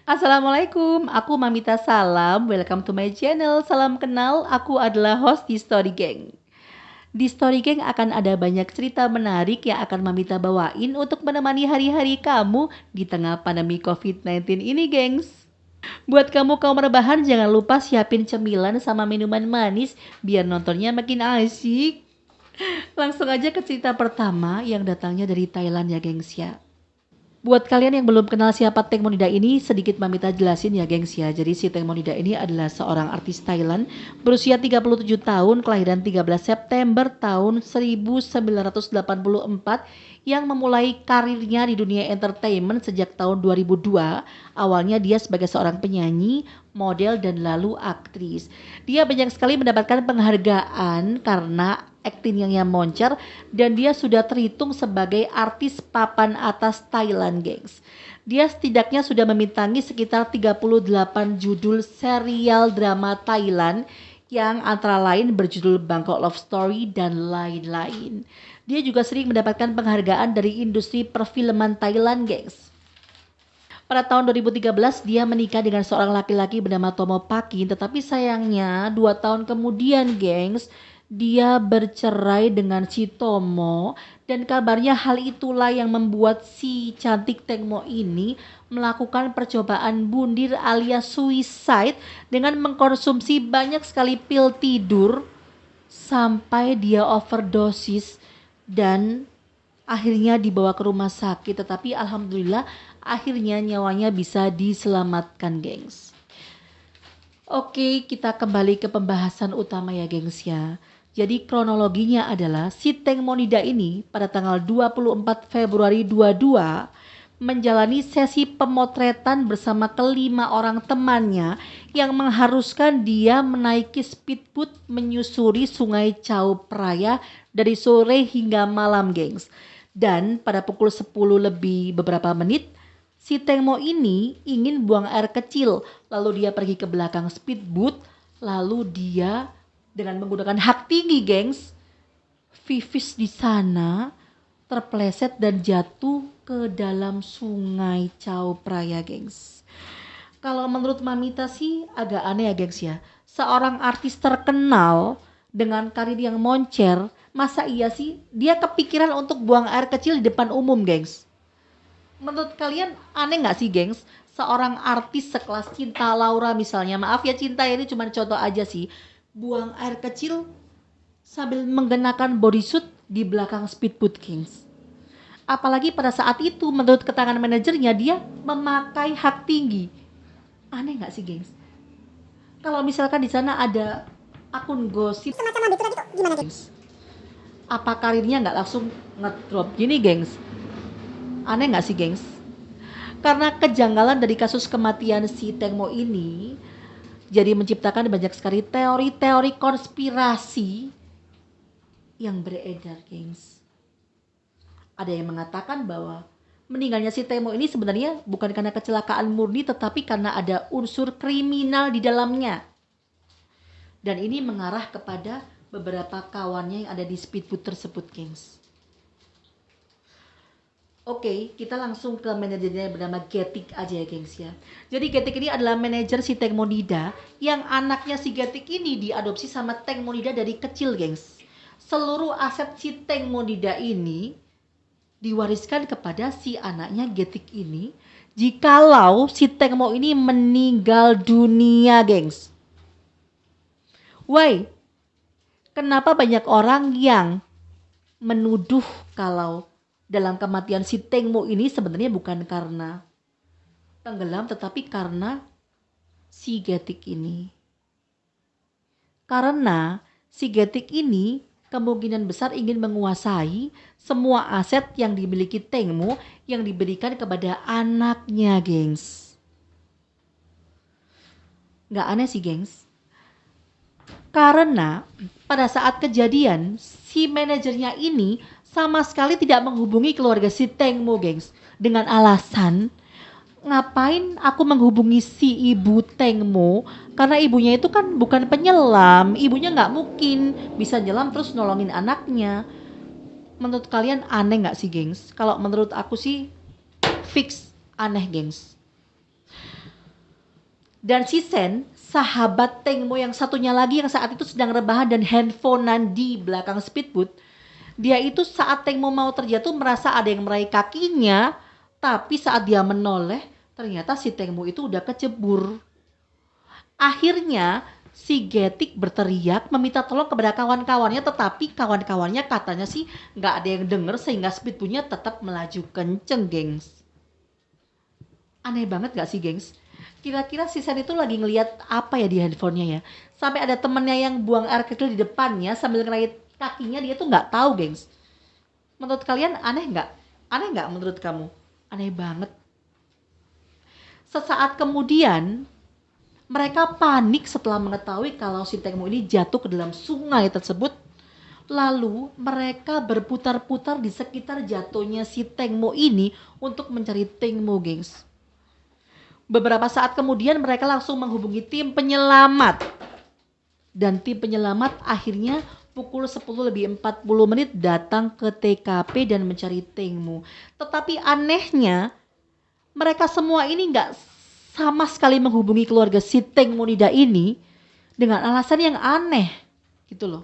Assalamualaikum, aku Mamita Salam. Welcome to my channel. Salam kenal, aku adalah host di Story Gang. Di Story Gang akan ada banyak cerita menarik yang akan Mamita bawain untuk menemani hari-hari kamu di tengah pandemi COVID-19 ini, gengs. Buat kamu kaum rebahan, jangan lupa siapin cemilan sama minuman manis biar nontonnya makin asik. Langsung aja ke cerita pertama yang datangnya dari Thailand ya, gengs ya. Buat kalian yang belum kenal siapa Teng Monida ini, sedikit Mamita jelasin ya gengs ya. Jadi si Teng Monida ini adalah seorang artis Thailand berusia 37 tahun, kelahiran 13 September tahun 1984 yang memulai karirnya di dunia entertainment sejak tahun 2002. Awalnya dia sebagai seorang penyanyi, model dan lalu aktris. Dia banyak sekali mendapatkan penghargaan karena akting yang moncer dan dia sudah terhitung sebagai artis papan atas Thailand, gengs. Dia setidaknya sudah membintangi sekitar 38 judul serial drama Thailand yang antara lain berjudul Bangkok Love Story dan lain-lain. Dia juga sering mendapatkan penghargaan dari industri perfilman Thailand, gengs. Pada tahun 2013 dia menikah dengan seorang laki-laki bernama Tomo Pakin, tetapi sayangnya 2 tahun kemudian, gengs, dia bercerai dengan si Tomo dan kabarnya hal itulah yang membuat si cantik Tengmo ini melakukan percobaan bundir alias suicide dengan mengkonsumsi banyak sekali pil tidur sampai dia overdosis dan akhirnya dibawa ke rumah sakit, tetapi alhamdulillah akhirnya nyawanya bisa diselamatkan, gengs. Oke, kita kembali ke pembahasan utama ya, gengs ya. Jadi kronologinya adalah si Teng Monida ini pada tanggal 24 Februari 22 menjalani sesi pemotretan bersama kelima orang temannya yang mengharuskan dia menaiki speedboat menyusuri sungai Chao Phraya dari sore hingga malam, gengs. Dan pada pukul 10 lebih beberapa menit, si Tengmo ini ingin buang air kecil, lalu dia pergi ke belakang speedboat, lalu dia dengan menggunakan hak tinggi, gengs, Vivis di sana terpleset dan jatuh ke dalam sungai Chao Phraya, gengs. Kalau menurut Mamita sih agak aneh ya, gengs ya. Seorang artis terkenal dengan karir yang moncer, masa iya sih dia kepikiran untuk buang air kecil di depan umum, gengs? Menurut kalian aneh gak sih, gengs? Seorang artis sekelas Cinta Laura misalnya, maaf ya Cinta, ini cuma contoh aja sih, buang air kecil sambil menggunakan bodysuit di belakang speedboat, gengs. Apalagi pada saat itu menurut keterangan manajernya dia memakai hak tinggi. Aneh gak sih, gengs? Kalau misalkan di sana ada akun gosip semacam itu tadi tuh gimana, gengs? Apa karirnya nggak langsung ngedrop gini, gengs? Aneh gak sih, gengs? Karena kejanggalan dari kasus kematian si Tengmo ini jadi menciptakan banyak sekali teori-teori konspirasi yang beredar, gengs. Ada yang mengatakan bahwa meninggalnya si Tengmo ini sebenarnya bukan karena kecelakaan murni, tetapi karena ada unsur kriminal di dalamnya. Dan ini mengarah kepada beberapa kawannya yang ada di speedboat tersebut, gengs. Oke, kita langsung ke manajernya bernama Getik aja ya, gengs ya. Jadi Getik ini adalah manajer si Teng Monida yang anaknya si Getik ini diadopsi sama Teng Monida dari kecil, gengs. Seluruh aset si Teng Monida ini diwariskan kepada si anaknya Getik ini jikalau si Tengmo ini meninggal dunia, gengs. Why? Kenapa banyak orang yang menuduh kalau dalam kematian si Tengmo ini sebenarnya bukan karena tenggelam, tetapi karena si Getik ini. Karena si Getik ini kemungkinan besar ingin menguasai semua aset yang dimiliki Tengmo yang diberikan kepada anaknya, gengs. Gak aneh sih, gengs? Karena pada saat kejadian si manajernya ini sama sekali tidak menghubungi keluarga si Tengmo, gengs, dengan alasan ngapain aku menghubungi si ibu Tengmo, karena ibunya itu kan bukan penyelam, ibunya nggak mungkin bisa nyelam terus nolongin anaknya. Menurut kalian aneh nggak sih, gengs? Kalau menurut aku sih fix aneh, gengs. Dan si Sen, sahabat Tengmo yang satunya lagi yang saat itu sedang rebahan dan handphonean di belakang speedboat, dia itu saat Tengmo mau terjatuh merasa ada yang meraih kakinya, tapi saat dia menoleh, ternyata si Tengmo itu udah kecebur. Akhirnya si Getik berteriak meminta tolong kepada kawan-kawannya, tetapi kawan-kawannya katanya sih nggak ada yang denger sehingga speedboatnya tetap melaju kenceng, gengs. Aneh banget gak sih, gengs? Kira-kira si Sen itu lagi ngeliat apa ya di handphonenya ya? Sampai ada temennya yang buang air kecil di depannya sambil ngerait kakinya, dia tuh nggak tahu, gengs. Menurut kalian aneh nggak? Aneh nggak menurut kamu? Aneh banget. Sesaat kemudian mereka panik setelah mengetahui kalau si Tengmo ini jatuh ke dalam sungai tersebut. Lalu mereka berputar-putar di sekitar jatuhnya si Tengmo ini untuk mencari Tengmo, gengs. Beberapa saat kemudian mereka langsung menghubungi tim penyelamat. Dan tim penyelamat akhirnya pukul 10:40 datang ke TKP dan mencari Tengmo. Tetapi anehnya mereka semua ini nggak sama sekali menghubungi keluarga si Tengmo Nida ini dengan alasan yang aneh gitu loh.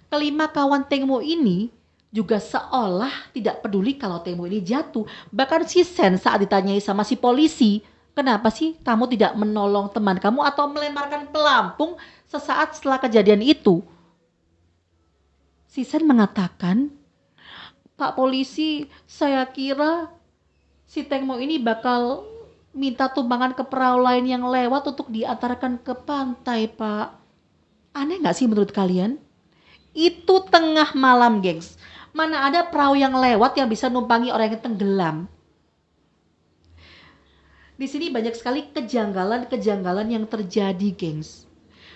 Kelima kawan Tengmo ini juga seolah tidak peduli kalau Tengmo ini jatuh. Bahkan si Sen saat ditanyai sama si polisi, kenapa sih kamu tidak menolong teman kamu atau melemparkan pelampung sesaat setelah kejadian itu? Si Sen mengatakan, Pak polisi, saya kira si Tengmo ini bakal minta tumpangan ke perahu lain yang lewat untuk diantarkan ke pantai, Pak. Aneh gak sih menurut kalian? Itu tengah malam, gengs. Mana ada perahu yang lewat yang bisa numpangi orang yang tenggelam. Di sini banyak sekali kejanggalan-kejanggalan yang terjadi, gengs.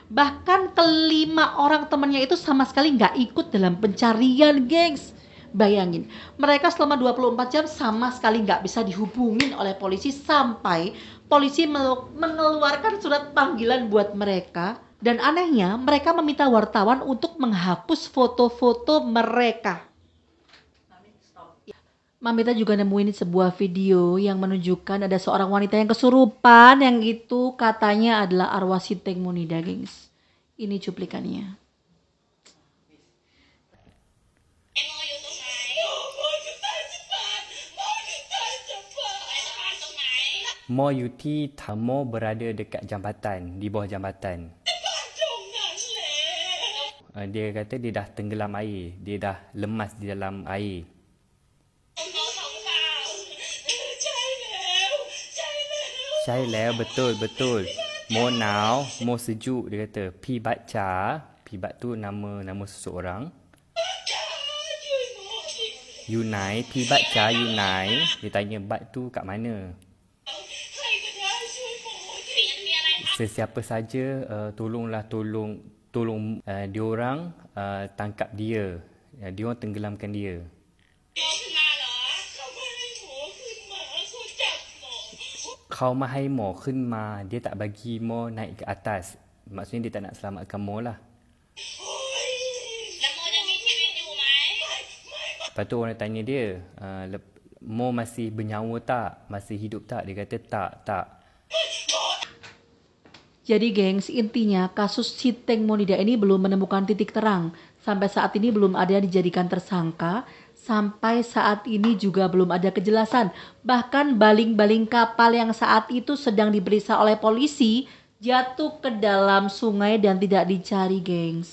Bahkan kelima orang temannya itu sama sekali nggak ikut dalam pencarian, gengs. Bayangin, mereka selama 24 jam sama sekali nggak bisa dihubungin oleh polisi sampai polisi mengeluarkan surat panggilan buat mereka. Dan anehnya, mereka meminta wartawan untuk menghapus foto-foto mereka. Mamita juga nemuin sebuah video yang menunjukkan ada seorang wanita yang kesurupan, yang itu katanya adalah arwah si Tengmo Nida, gengs. Ini cuplikannya. Mo Yuti Tamo berada dekat jambatan, di bawah jambatan. Dia kata dia dah tenggelam air, dia dah lemas di dalam air. Cai leo, betul. Mo now, mo sejuk, dia kata. Pi bat cha, pi bat tu nama seseorang. Yunai, pi bat cha Yunai. Dia tanya bat tu kat mana? Sesiapa saja, tolong diorang tangkap dia. Diorang tenggelamkan dia. Kau mahai mo khun ma, dia tak bagi mo naik ke atas. Maksudnya dia tak nak selamatkan mo lah. Lepas tu orang tanya dia, mo masih bernyawa tak? Masih hidup tak? Dia kata tak. Jadi gengs, intinya kasus si Tengmo Nida ini belum menemukan titik terang. Sampai saat ini belum ada yang dijadikan tersangka. Sampai saat ini juga belum ada kejelasan. Bahkan baling-baling kapal yang saat itu sedang diperiksa oleh polisi jatuh ke dalam sungai dan tidak dicari, gengs.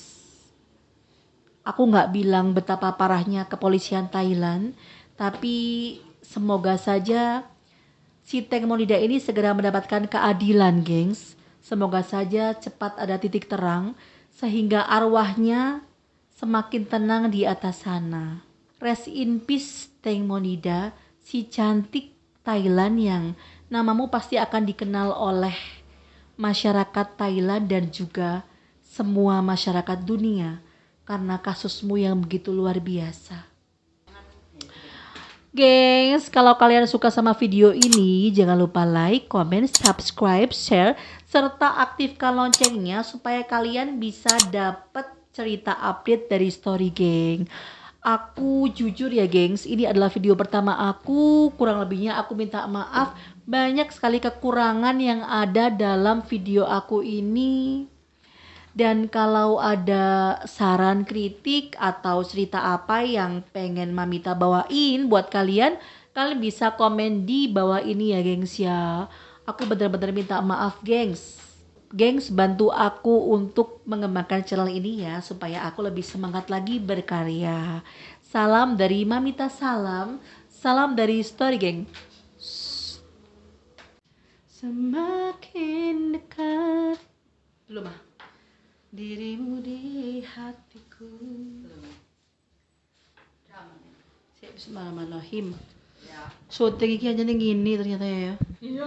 Aku nggak bilang betapa parahnya kepolisian Thailand, tapi semoga saja si Tengmo Nida ini segera mendapatkan keadilan, gengs. Semoga saja cepat ada titik terang sehingga arwahnya semakin tenang di atas sana. Rest in peace Tengmo Nida, si cantik Thailand yang namamu pasti akan dikenal oleh masyarakat Thailand dan juga semua masyarakat dunia karena kasusmu yang begitu luar biasa. Gengs, kalau kalian suka sama video ini, jangan lupa like, comment, subscribe, share, serta aktifkan loncengnya supaya kalian bisa dapat cerita update dari Story Geng. Aku jujur ya gengs, ini adalah video pertama aku, kurang lebihnya aku minta maaf. Banyak sekali kekurangan yang ada dalam video aku ini. Dan kalau ada saran, kritik, atau cerita apa yang pengen Mamita bawain buat kalian, kalian bisa komen di bawah ini ya gengs ya. Aku benar-benar minta maaf gengs. Gengs, bantu aku untuk mengembangkan channel ini ya, supaya aku lebih semangat lagi berkarya. Salam dari Mamita, salam dari Story Gang. Semakin dekat, belum ah? Dirimu di hatiku. Siap, bismillahirrahmanirrahim. Syuting iki aja nih gini ternyata ya. Iya.